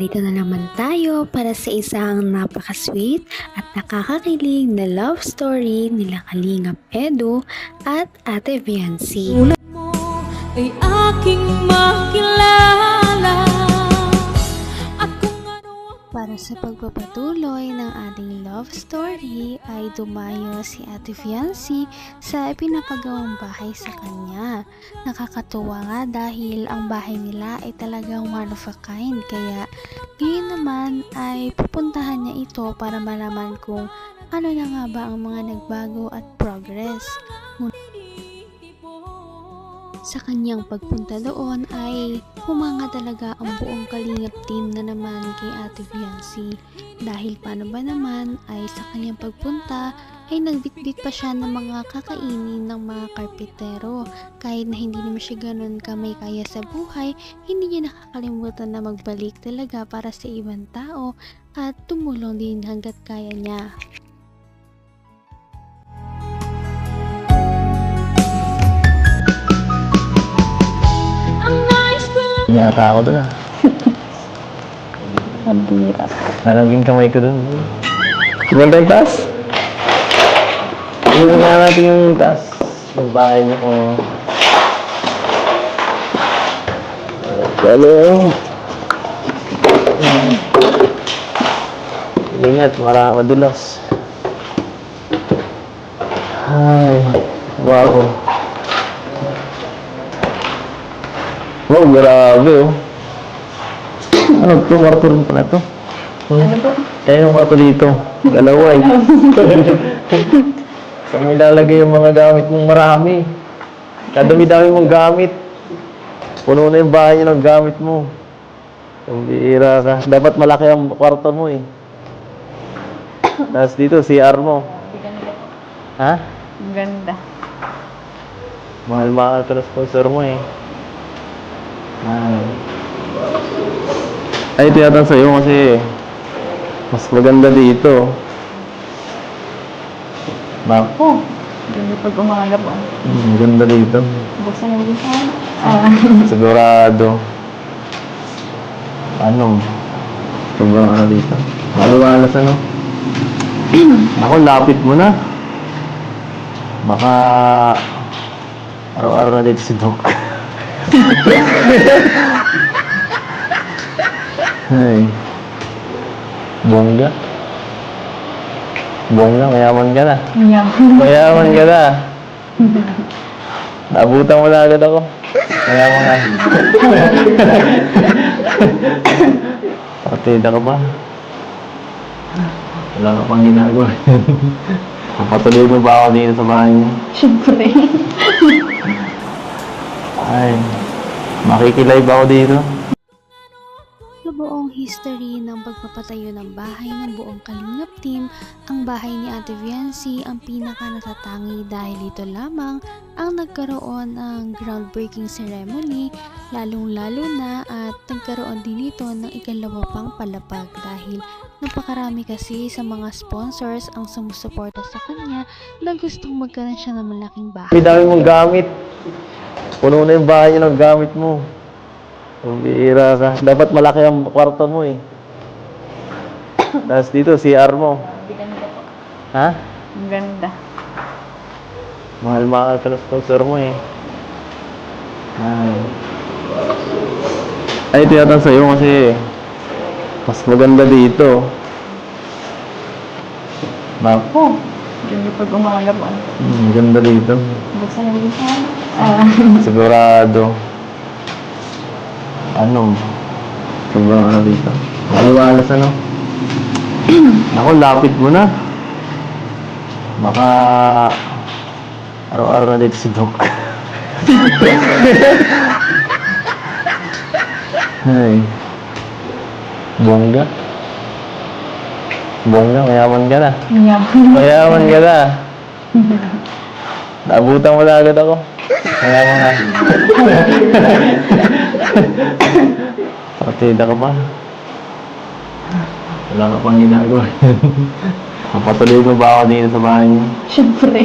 Narito na naman tayo para sa isang napaka-sweet at nakakakilig na love story nila Kalingap Edu at Ate Viancy. Tulad mo ay aking makilala at kung ano Para sa pagpapatuloy ng ating love story ay dumayo si Ate Viancy sa ipinapagawang bahay sa kanya. Nakakatuwa nga dahil ang bahay nila ay talagang one of a kind, kaya ngayon naman ay pupuntahan niya ito para malaman kung ano na nga ba ang mga nagbago at progress. Sa kanyang pagpunta doon ay humanga talaga ang buong Kalingap team na naman kay Ate Viancy. Dahil paano ba naman ay sa kanyang pagpunta ay nagbitbit pa siya ng mga kakainin ng mga karpetero. Kahit na hindi naman siya ganun kamay kaya sa buhay, hindi niya nakakalimutan na magbalik talaga para sa ibang tao at tumulong din hanggat kaya niya. Yata ako doon ah. Kabira. Nalaging kamay ko doon. Sino tayong taas? Sino na natin yung taas? Yung bahay niyo kung... Hello. Ingat, madulas. Ay, wow. Wow, grabe oh. Ano to? Kwarto rin pala to. Ano po? Kaya yung kwarto dito. Dalawa eh. Saan mo ilalagay yung mga gamit mong marami? Kadami-dami mong gamit. Puno na yung bahay niyo ng gamit mo. Ang bihira ka. Dapat malaki ang kwarto mo eh. Tapos dito, CR mo. Ha? Ang ganda. Mahal-mahal ka na sponsor mo eh. Ay, ito yata sa'yo kasi mas maganda dito. Bako. Ganda pag umaga po. Maganda dito. Buksan yung buksan. Sigurado. Ano? Sobrang ano dito. Maluwalas ano? Ako, lapit mo na. Baka araw-araw na dito si Doc. Ay. Bongga. Bongga, mayaman ka na. Mayaman ka na. Naabutan mo na agad ako. Mayaman ka. Partida ka ba? Wala ka pang ginagawa. Papatuloy mo ba ako dito sa bahay niyo? Siyempre. Ay, makikilive ako dito. Sa buong history ng pagpapatayo ng bahay ng buong Kalingap team, ang bahay ni Ate Viancy ang pinaka natatangi dahil ito lamang ang nagkaroon ng groundbreaking ceremony, lalong-lalo na at nagkaroon din ito ng ikalawa pang palapag dahil napakarami kasi sa mga sponsors ang sumusuporta sa kanya na gustong magkaroon siya ng malaking bahay. May dami mong gamit. Puno na yung bahay niyo ng gamit mo. Ang bihira ka. Dapat malaki ang kwarto mo eh. Tapos dito, CR mo. Ganda po. Ha? Ang ganda. Mahal-mahal ka na sponsor mo eh. Ay, ito yata sa'yo kasi mas maganda dito. Bako. Ganda pag umaga po. Maganda dito. Buksan yung buksan. Sigurado. Ano? Sobrang ano dito. Maluwalas ano? Ako, lapit mo na. Baka araw-araw na dito si Doc. Ay. Bongga. Bongga, mayaman ka na. Mayaman ka na. Naabutan mo na agad ako. Mayaman ka. Partida ka ba? Wala ka pang ginagawa. Papatuloy mo ba ako dito sa bahay niyo? Siyempre.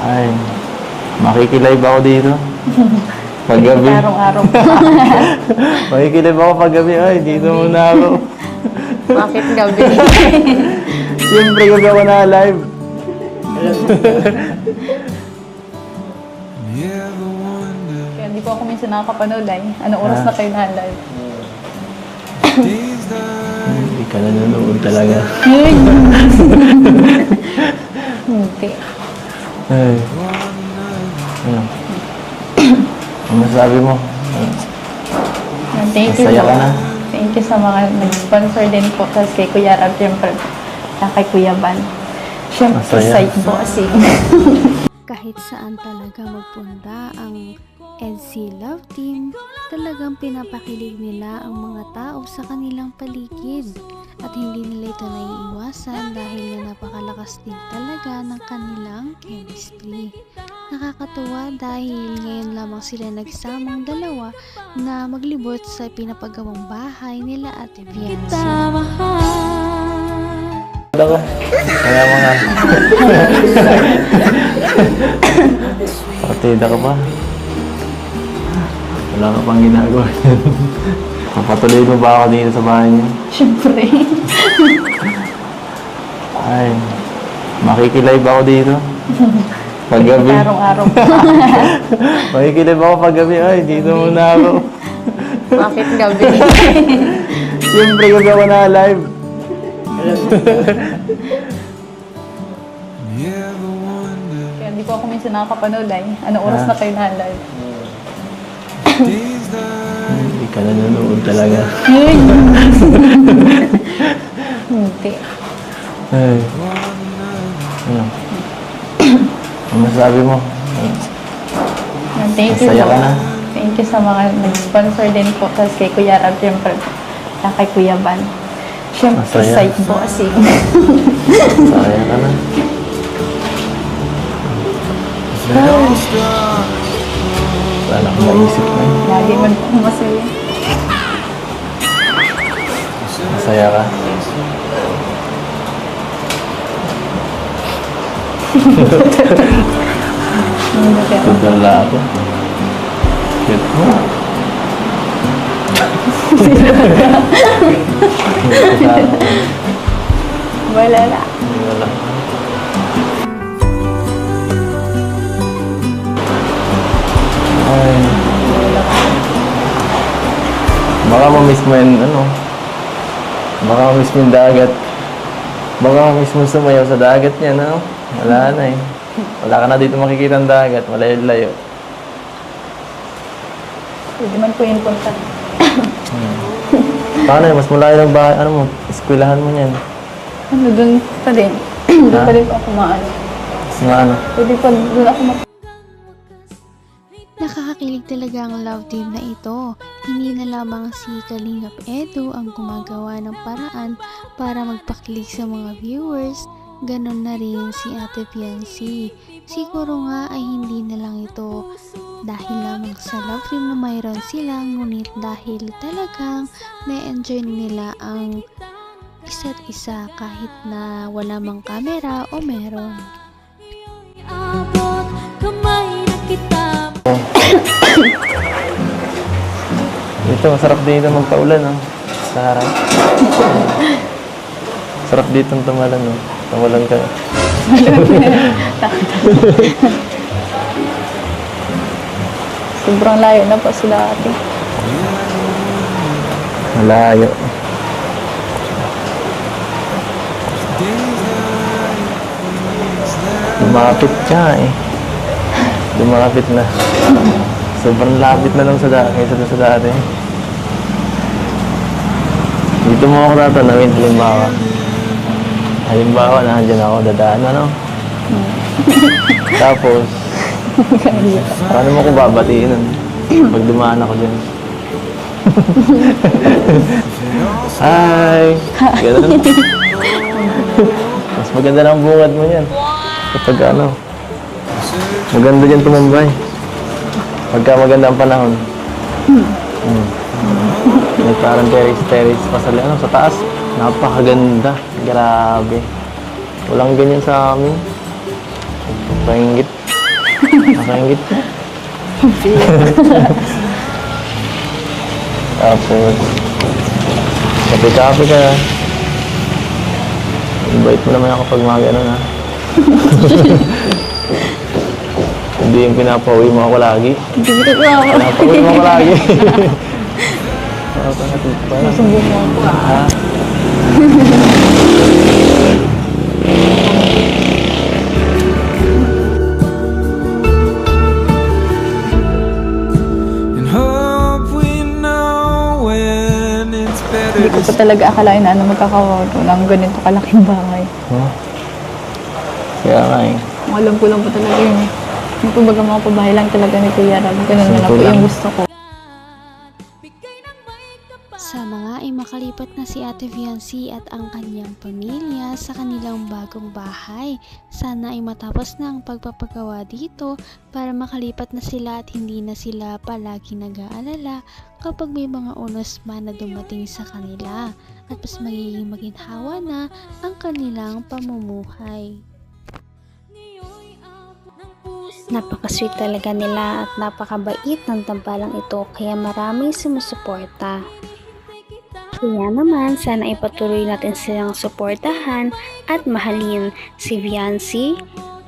Ay, makikilive ako dito. Paggabi. Araw-araw po. Makikilib ako paggabi. Ay, dito muna ako. Bakit gabi? Siyempre, gabi ako na live. Kaya hindi po ako minsan nakakapanood ay. Anong oras na kayo na-live? Hindi ka nanonood talaga. Hindi. Ay. Ano? Ano masabi mo? Thank you Masaya po. ka na? Thank you sa mga nag-sponsor din po. Tapos kay Kuya Rab, siyempre. At kay Kuya Van. Siyempre, Masaya. side bossing. Kahit saan talaga magpunta ang EDC Love Team, talagang pinapakilig nila ang mga tao sa kanilang paligid. At hindi nila ito naiiwasan dahil nga napakalakas din talaga ng kanilang chemistry. Nakakatuwa dahil ngayon lamang sila nagsamang dalawa na maglibot sa pinapagawang bahay nila Ate Viancy. Tamahal. Ako. Kaya mga... Partida ka pa. Wala ka pang ginagawa. Papatuloy mo ba ako dito sa bahay niyo? Siyempre. Ay, makikilive ako dito. Paggabi. Araw-araw po. Makikilive ako paggabi. Ay, dito muna ako. Bakit gabi? Siyempre, gabi ako na live. Kaya hindi po ako minsan nakakapanood ay. Anong oras na kayo na-live? Hindi ka nanonood talaga. Hindi. Ay. Ano? Ano masabi mo? Thank you Masaya po. ka na? Thank you sa mga nag-sponsor din po. Tapos kay Kuya Rab, siyempre. At kay Kuya Van. Siyempre, Masaya. side bossing. Masaya ka na? Wala akong maisip na yun. Lagi man po ako masaya. Masaya ka? Hindi kaya. Tudala ako. Cute mo. Wala na. Wala. Ay. Baka ma-miss mo yung ano. Baka ma-miss mo yung dagat. Baka ma-miss mo sumayaw sa dagat niya, no? Wala na eh. Wala ka na dito makikita ang dagat. Malayo-layo. Pwede man po yun punta. Paano yun? Mas malayo ng bahay. Ano mo? Eskwelahan mo niyan. Ano, dun pa din. Doon pa din po ako maano. Mas nga ano. Pwede pa doon ako Nakakakilig talaga ang love team na ito. Hindi na lamang si Kalingap Edu ang gumagawa ng paraan para magpakilig sa mga viewers, ganon na rin si Ate Viancy. Siguro nga ay hindi na lang ito dahil lamang sa love team na mayroon sila, ngunit dahil talagang na-enjoy nila ang isa't isa kahit na wala mang camera o meron. Abot kamay na kita. Dito, masarap dito magpaulan, no? Sa harap. Sarap dito tumalan, no? Tumalan ka. sobrang layo na po sila ate. Malayo. Lumapit siya, eh. Lumapit na. Sobrang lapit na lang sa kaysa doon sa dati. Dito mo ako tatanawin, halimbawa. Halimbawa, nandiyan ako, dadaan, ano? Tapos, paano mo ko babatiin nun? Pag dumaan ako dyan. Hi! Ganun. Mas maganda ng bungad mo yan. Kapag ano, maganda dyan tumambay. Pagka maganda ang panahon. May parang terrace pa sa, ano, sa taas. Napakaganda. Grabe. Walang ganyan sa amin. Nakaingit. Nakaingit. Tapos, kape-kape ka. Invite mo naman ako pag mga ganun, ha? Hindi yung pinapauwi mo ako lagi. Dito po ako. Pinapauwi mo ako lagi. Parang Sumbong mo ako ha? And hope we know when it's better Hindi ko to pa talaga akalain na magkakawago ng ganito kalaking bahay. Huh? Kaya nga eh. Ang alam ko lang po talaga yun eh. Yung kumbaga mga pabahay lang talaga ni Kuya Rab. Ganun na lang po Simple lang. yung gusto ko. Bigay ng may kapal. Sana nga ay makalipat na si Ate Viancy at ang kanyang pamilya sa kanilang bagong bahay. Sana ay matapos na ang pagpapagawa dito para makalipat na sila at hindi na sila palagi nag-aalala kapag may mga unos man na dumating sa kanila at mas magiging maginhawa na ang kanilang pamumuhay. Ngayon'y abot ng puso. Napaka-sweet talaga nila at napakabait ng tambalang ito kaya maraming sumusuporta. Kaya naman, sana ipatuloy natin silang suportahan at mahalin si Viancy,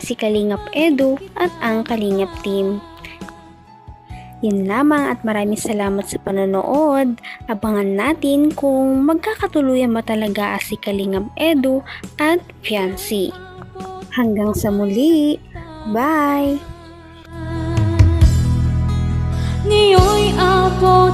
si Kalingap Edu at ang Kalingap Team. Yun lamang at maraming salamat sa panonood. Abangan natin kung magkakatuluyan ba talaga si Kalingap Edu at Viancy. Hanggang sa muli. Bye! Ngayon'y abot